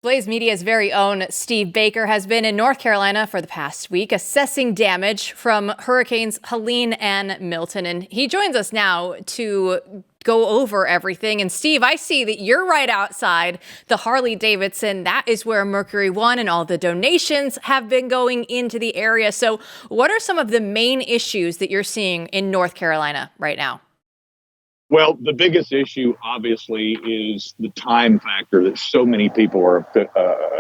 Blaze Media's very own Steve Baker has been in North Carolina for the past week assessing damage from Hurricanes Helene and Milton. And he joins us now to go over everything. And Steve, I see that you're right outside the Harley-Davidson. That is where Mercury One and all the donations have been going into the area. So what are some of the main issues that you're seeing in North Carolina right now? Well, the biggest issue, obviously, is the time factor that so many people are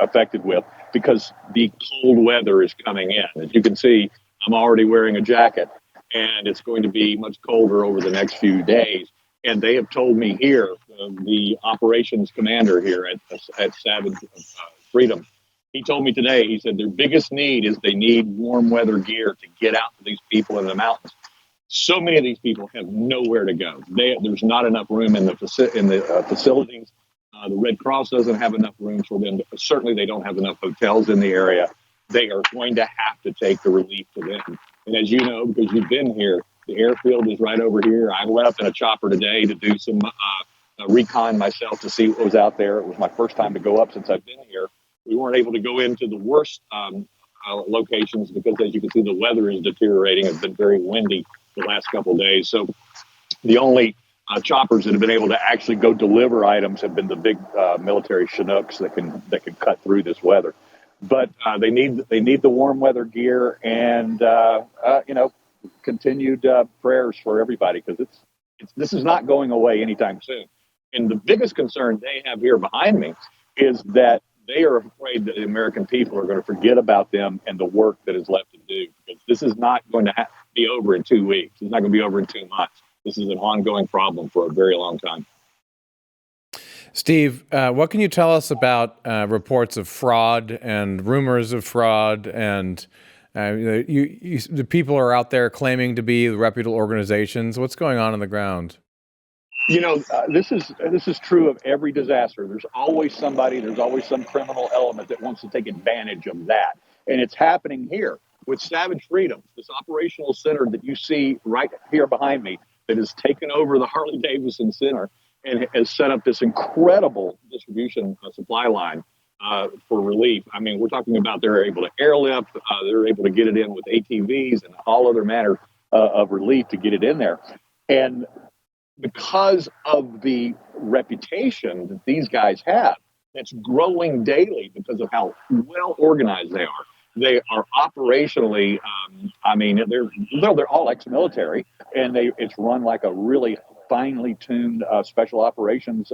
affected with because the cold weather is coming in. As you can see, I'm already wearing a jacket, and it's going to be much colder over the next few days. And they have told me here, the operations commander here at Savage Freedom, he told me today, he said their biggest need is they need warm weather gear to get out to these people in the mountains. So many of these people have nowhere to go. There's not enough room in the facilities. The Red Cross doesn't have enough room for them. Certainly, they don't have enough hotels in the area. They are going to have to take the relief to them. And as you know, because you've been here, the airfield is right over here. I went up in a chopper today to do some recon myself to see what was out there. It was my first time to go up since I've been here. We weren't able to go into the worst locations because, as you can see, the weather is deteriorating. It's been very windy the last couple of days. So the only choppers that have been able to actually go deliver items have been the big military Chinooks that can cut through this weather. But they need the warm weather gear and continued prayers for everybody because this is not going away anytime soon. And the biggest concern they have here behind me is that they are afraid that the American people are going to forget about them and the work that is left to do. Because this is not going to be over in 2 weeks. It's not going to be over in 2 months. This is an ongoing problem for a very long time. Steve, what can you tell us about reports of fraud and rumors of fraud? And the people are out there claiming to be reputable organizations. What's going on the ground? You know, this is true of every disaster. There's always somebody, there's always some criminal element that wants to take advantage of that. And it's happening here with Savage Freedom, this operational center that you see right here behind me that has taken over the Harley-Davidson Center and has set up this incredible distribution supply line for relief. I mean, we're talking about they're able to airlift, they're able to get it in with ATVs and all other manner of relief to get it in there. And because of the reputation that these guys have, that's growing daily because of how well organized they are. They are operationally, they're all ex-military, and it's run like a really finely tuned special operations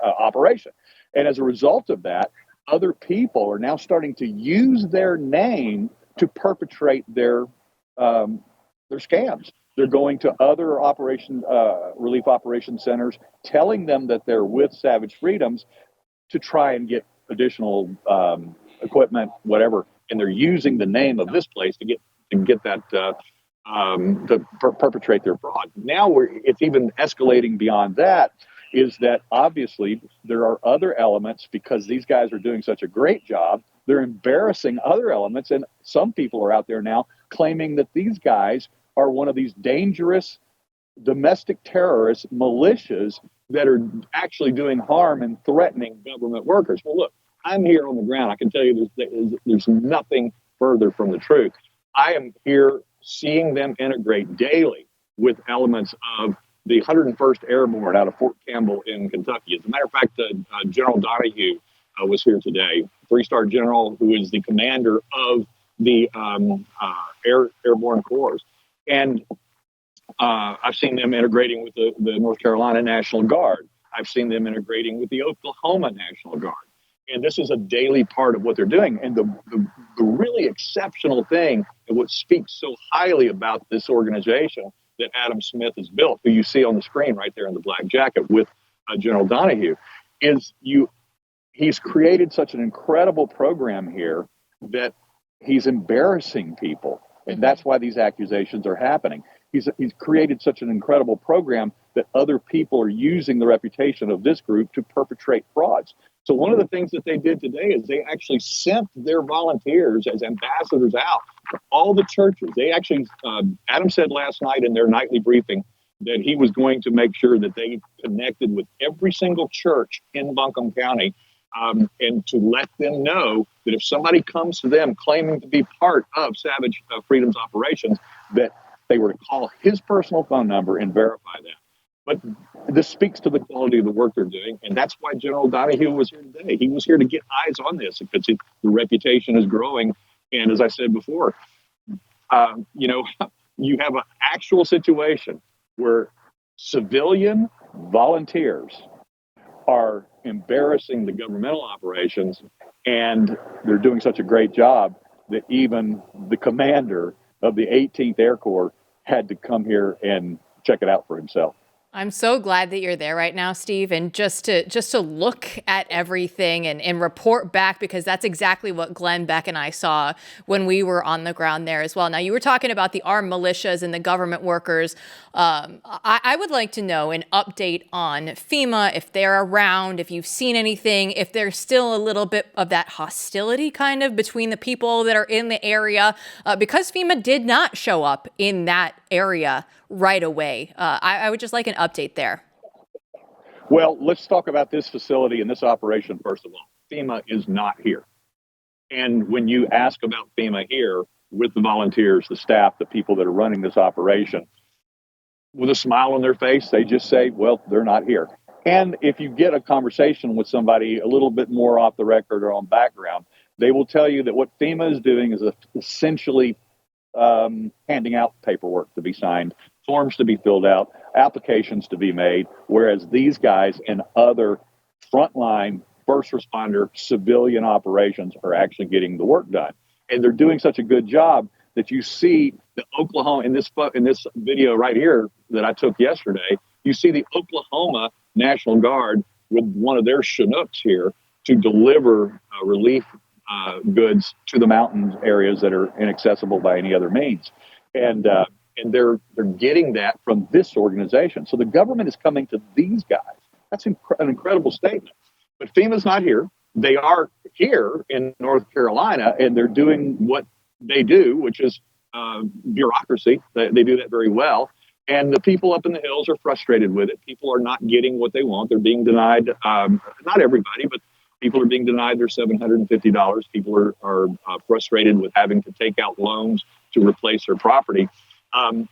operation. And as a result of that, other people are now starting to use their name to perpetrate their scams. They're going to other relief operation centers, telling them that they're with Savage Freedoms to try and get additional equipment, whatever, and they're using the name of this place to get that to perpetrate their fraud. Now it's even escalating beyond that. Is that obviously there are other elements because these guys are doing such a great job. They're embarrassing other elements, and some people are out there now claiming that these guys are one of these dangerous domestic terrorist militias that are actually doing harm and threatening government workers. Well, look, I'm here on the ground. I can tell you there's nothing further from the truth. I am here seeing them integrate daily with elements of the 101st Airborne out of Fort Campbell in Kentucky. As a matter of fact, General Donahue was here today, 3-star general who is the commander of the Airborne Corps. And I've seen them integrating with the North Carolina National Guard. I've seen them integrating with the Oklahoma National Guard. And this is a daily part of what they're doing. And the really exceptional thing, and what speaks so highly about this organization that Adam Smith has built, who you see on the screen right there in the black jacket with General Donahue, is he's created such an incredible program here that he's embarrassing people. And that's why these accusations are happening. He's created such an incredible program that other people are using the reputation of this group to perpetrate frauds. So one of the things that they did today is they actually sent their volunteers as ambassadors out to all the churches. They actually, Adam said last night in their nightly briefing that he was going to make sure that they connected with every single church in Buncombe County and to let them know that if somebody comes to them claiming to be part of Savage Freedom's operations, that they were to call his personal phone number and verify that. But this speaks to the quality of the work they're doing, and that's why General Donahue was here today. He was here to get eyes on this because the reputation is growing. And as I said before, you have an actual situation where civilian volunteers are embarrassing the governmental operations, and they're doing such a great job that even the commander of the 18th Air Corps had to come here and check it out for himself. I'm so glad that you're there right now, Steve, and just to look at everything and report back, because that's exactly what Glenn Beck and I saw when we were on the ground there as well. Now, you were talking about the armed militias and the government workers. I would like to know an update on FEMA, if they're around, if you've seen anything, if there's still a little bit of that hostility kind of between the people that are in the area, because FEMA did not show up in that area right away. I would just like an update there. Well, let's talk about this facility and this operation first of all. FEMA is not here. And when you ask about FEMA here with the volunteers, the staff, the people that are running this operation, with a smile on their face, they just say, well, they're not here. And if you get a conversation with somebody a little bit more off the record or on background, they will tell you that what FEMA is doing is essentially handing out paperwork to be signed, forms to be filled out, applications to be made, whereas these guys and other frontline first responder civilian operations are actually getting the work done. And they're doing such a good job that you see the Oklahoma, in this video right here that I took yesterday, you see the Oklahoma National Guard with one of their Chinooks here to deliver relief goods to the mountain areas that are inaccessible by any other means. And they're getting that from this organization. So the government is coming to these guys. That's an incredible statement. But FEMA's not here. They are here in North Carolina, and they're doing what they do, which is bureaucracy. They do that very well. And the people up in the hills are frustrated with it. People are not getting what they want. They're being denied, not everybody, but people are being denied their $750. People are frustrated with having to take out loans to replace their property. And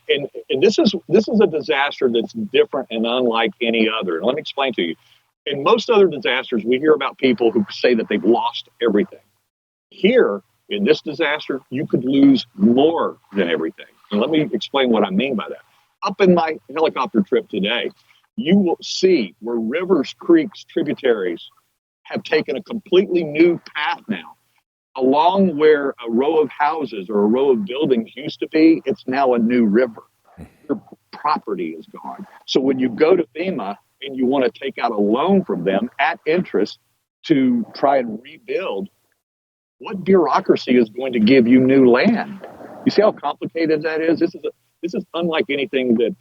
this is a disaster that's different and unlike any other. And let me explain to you. In most other disasters, we hear about people who say that they've lost everything. Here, in this disaster, you could lose more than everything. And let me explain what I mean by that. Up in my helicopter trip today, you will see where rivers, creeks, tributaries have taken a completely new path now. Along where a row of houses or a row of buildings used to be, it's now a new river. Your property is gone. So when you go to FEMA and you want to take out a loan from them at interest to try and rebuild, what bureaucracy is going to give you new land? You see how complicated that is? This is unlike anything that,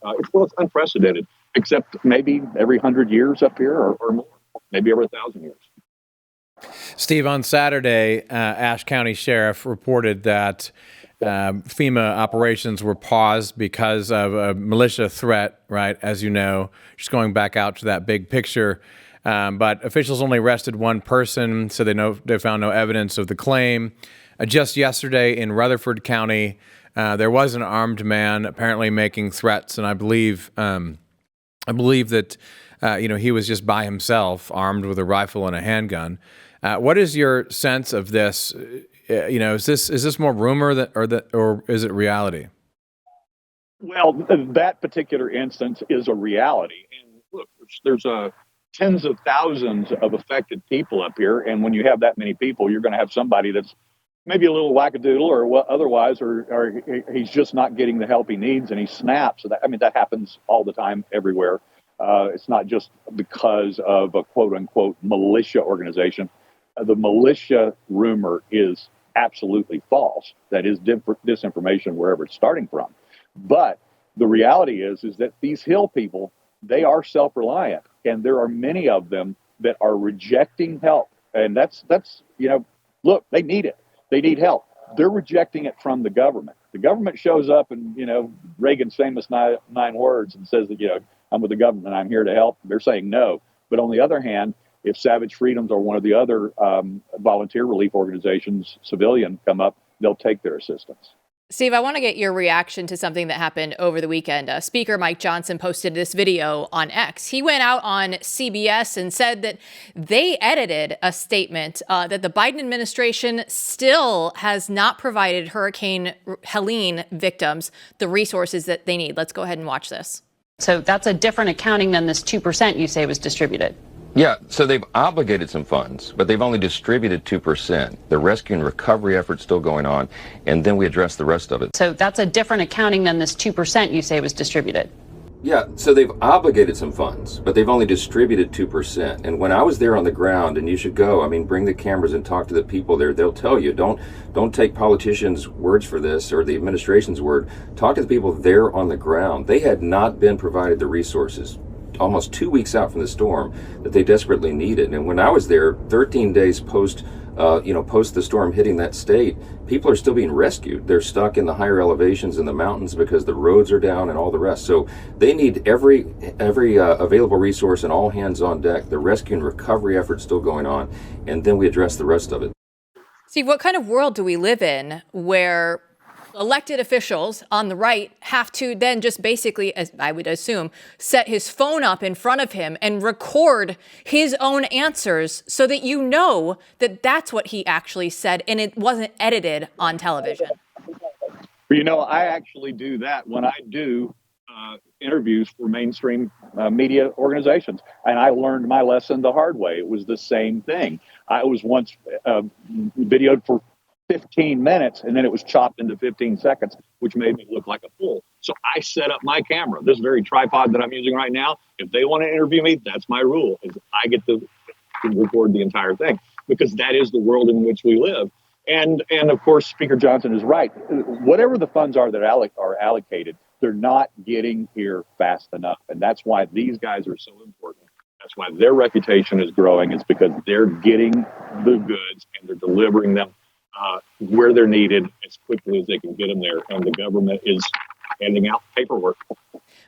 it's unprecedented, except maybe every 100 years up here or more, maybe every 1,000 years. Steve, on Saturday, Ashe County Sheriff reported that FEMA operations were paused because of a militia threat, right? As you know, just going back out to that big picture. But officials only arrested one person, so they found no evidence of the claim. Just yesterday in Rutherford County, there was an armed man apparently making threats, and I believe that he was just by himself, armed with a rifle and a handgun. What is your sense of this? Is this more rumor or is it reality? Well, that particular instance is a reality. And look, there's tens of thousands of affected people up here, and when you have that many people, you're going to have somebody that's maybe a little wackadoodle or otherwise, or he's just not getting the help he needs and he snaps. So that happens all the time everywhere. It's not just because of a quote unquote militia organization. The militia rumor is absolutely false. That is disinformation wherever it's starting from. But the reality is that these Hill people, they are self-reliant, and there are many of them that are rejecting help. And that's look, they need it. They need help. They're rejecting it from the government. The government shows up and, Reagan's famous nine words and says that, I'm with the government, I'm here to help. They're saying no. But on the other hand, if Savage Freedoms or one of the other volunteer relief organizations, civilian, come up, they'll take their assistance. Steve, I want to get your reaction to something that happened over the weekend. Speaker Mike Johnson posted this video on X. He went out on CBS and said that they edited a statement that the Biden administration still has not provided Hurricane Helene victims the resources that they need. Let's go ahead and watch this. So that's a different accounting than this 2% you say was distributed. Yeah, so they've obligated some funds, but they've only distributed 2%. The rescue and recovery effort's still going on, and then we address the rest of it. So that's a different accounting than this 2% you say was distributed. Yeah, so they've obligated some funds, but they've only distributed 2%. And when I was there on the ground, and you should go, I mean, bring the cameras and talk to the people there. They'll tell you, don't take politicians' words for this or the administration's word. Talk to the people there on the ground. They had not been provided the resources almost 2 weeks out from the storm that they desperately needed. And when I was there, 13 days post the storm hitting that state, people are still being rescued. They're stuck in the higher elevations in the mountains because the roads are down and all the rest. So they need every available resource and all hands on deck. The rescue and recovery effort's still going on, and then we address the rest of it. Steve, what kind of world do we live in where elected officials on the right have to then just basically, as I would assume, set his phone up in front of him and record his own answers so that you know that that's what he actually said and it wasn't edited on television? I actually do that when I do interviews for mainstream media organizations. And I learned my lesson the hard way. It was the same thing. I was once videoed for 15 minutes, and then it was chopped into 15 seconds, which made me look like a fool. So I set up my camera, this very tripod that I'm using right now. If they want to interview me, that's my rule, is I get to record the entire thing, because that is the world in which we live. And of course, Speaker Johnson is right. Whatever the funds are that are allocated, they're not getting here fast enough. And that's why these guys are so important. That's why their reputation is growing. It's because they're getting the goods and they're delivering them where they're needed as quickly as they can get them there. And the government is handing out paperwork.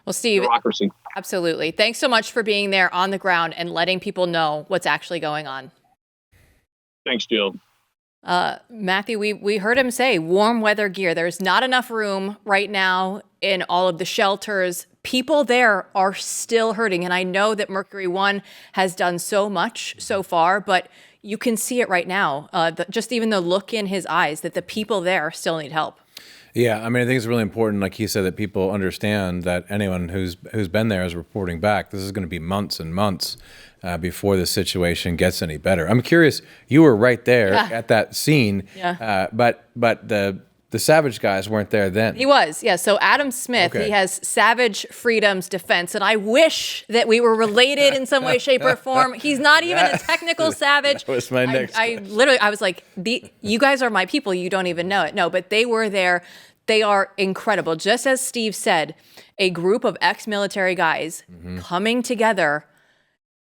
Well, Steve, bureaucracy. Absolutely. Thanks so much for being there on the ground and letting people know what's actually going on. Thanks, Jill. Matthew, we heard him say warm weather gear. There's not enough room right now in all of the shelters. People there are still hurting. And I know that Mercury One has done so much so far, but you can see it right now. Just even the look in his eyes that the people there still need help. Yeah, I mean, I think it's really important, like he said, that people understand that anyone who's been there is reporting back. This is going to be months and months before the situation gets any better. I'm curious, you were right there at that scene, but the Savage guys weren't there then. He was, yeah. So Adam Smith, He has Savage Freedoms Defense, and I wish that we were related in some way, shape, or form. He's not even a technical Savage. That was my next question. I was like, you guys are my people. You don't even know it. No, but they were there. They are incredible. Just as Steve said, a group of ex-military guys coming together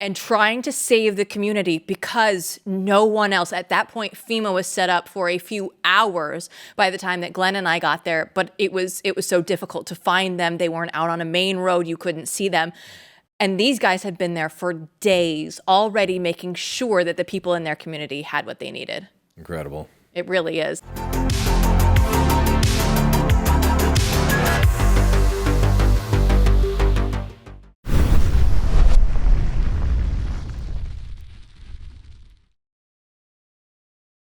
and trying to save the community because no one else. At that point, FEMA was set up for a few hours by the time that Glenn and I got there, but it was so difficult to find them. They weren't out on a main road. You couldn't see them. And these guys had been there for days already, making sure that the people in their community had what they needed. Incredible. It really is.